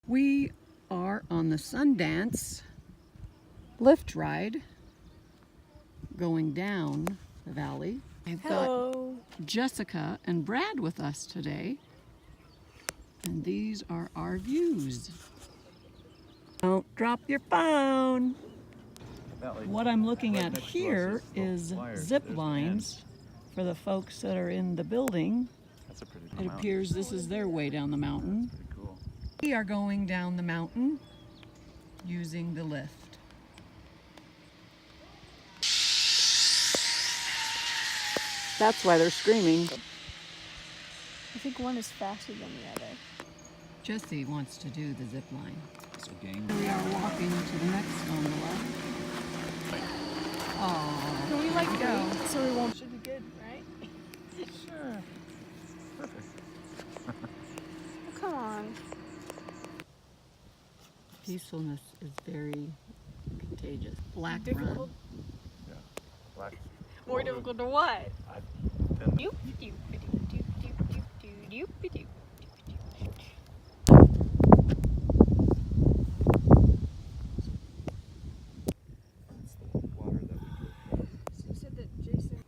We are on the Sundance lift ride going down the valley. I've got Jessica and Brad with us today, and these are our views. Don't drop your phone. What I'm looking at here is zip lines for the folks that are in the building. That's a pretty It appears this is their way down the mountain. Pretty cool. We are going down the mountain using the lift. That's why they're screaming. I think one is faster than the other. Jesse wants to do the zip line. So gang. We are walking to the next gondola. Oh, Can we like go so we won't? Should be good, right? Sure. Perfect. Oh, come on. Peacefulness is very contagious. Black Difficult. run. Yeah. Black. More difficult to what? Then it's the water that we get. So you said that Jason.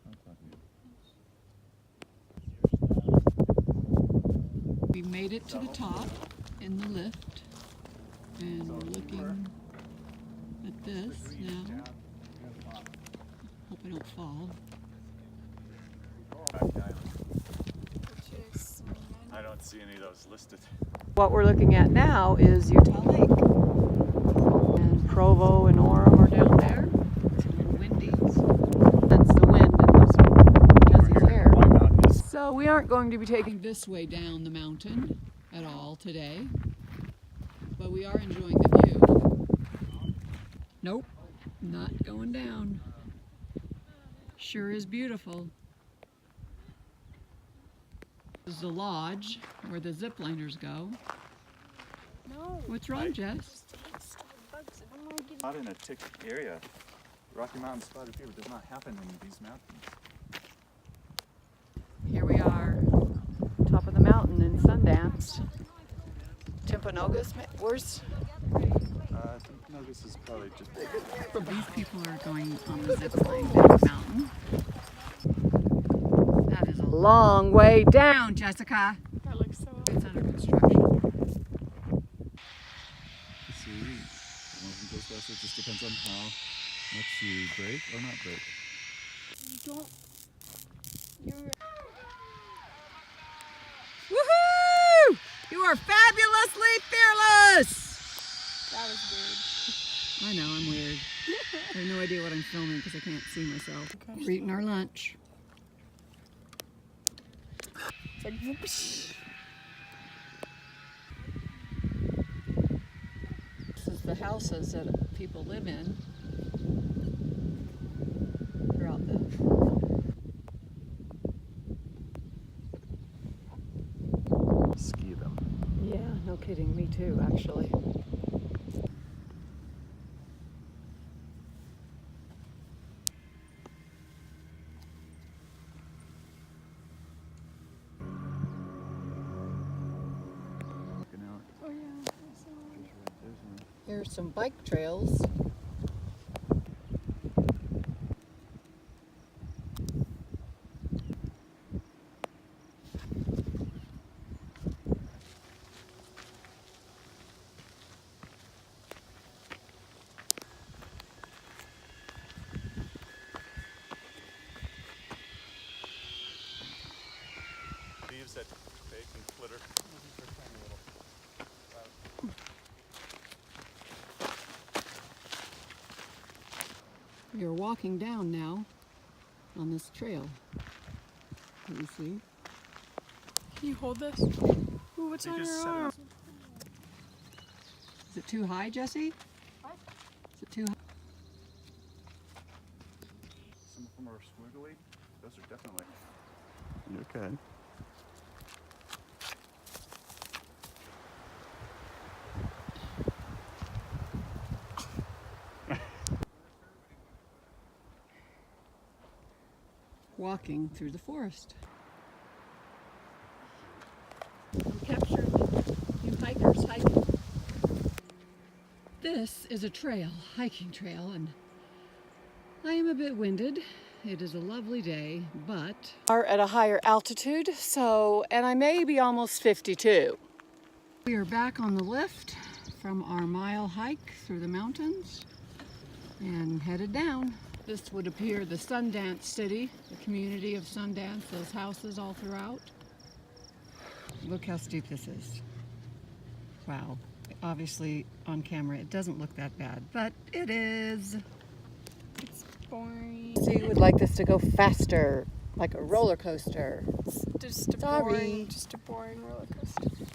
We made it to the top in the lift, and we're looking at this now. Hope I don't fall. I don't see any of those listed. What we're looking at now is Utah Lake. And Provo and Orem are down there. And Wendy's. That's the wind in Jesse's hair. So we aren't going to be taking this way down the mountain at all today. But we are enjoying the view. Nope, not going down. Sure is beautiful. This is the lodge where the zipliners go. No. What's wrong, Jess? Bugs. I don't want to get. Not in a tick area. Rocky Mountain spotted fever does not happen in these mountains. Here we are, top of the mountain in Sundance. Timpanogos, where's? No, this is probably just. These people are going on the zip line down the mountain. That is a long way down, Jessica. That looks so. It's under construction. Let's see. One of them goes faster. It just depends on how much you brake or not brake. You don't. You're. Woohoo! You are fabulously fearless! That was weird. I know, I'm weird. I have no idea what I'm filming because I can't see myself. Okay. We're eating our lunch. It's like whoops. This is the houses that people live in throughout the. Ski them. Yeah, no kidding, me too, actually. Looking out. Oh yeah. I saw it. Just right there's one. Here's some bike trails. Leaves that bake and flitter. We are walking down now on this trail. Can you see? Can you hold this? Ooh, what's You on just your set it arm? up. Is it too high, Jesse? What? Is it too high? Some of them are squiggly. Those are definitely. Okay. Walking through the forest. I'm capturing you hikers hiking. This is a trail, hiking trail, and I am a bit winded. It is a lovely day, but are at a higher altitude, and I may be almost 52. We are back on the lift from our mile hike through the mountains and headed down. This would appear the Sundance city, the community of Sundance, those houses all throughout. Look how steep this is. Wow. Obviously on camera it doesn't look that bad, but it is. It's boring. So you would like this to go faster, like a roller coaster. It's just a Sorry. boring roller coaster.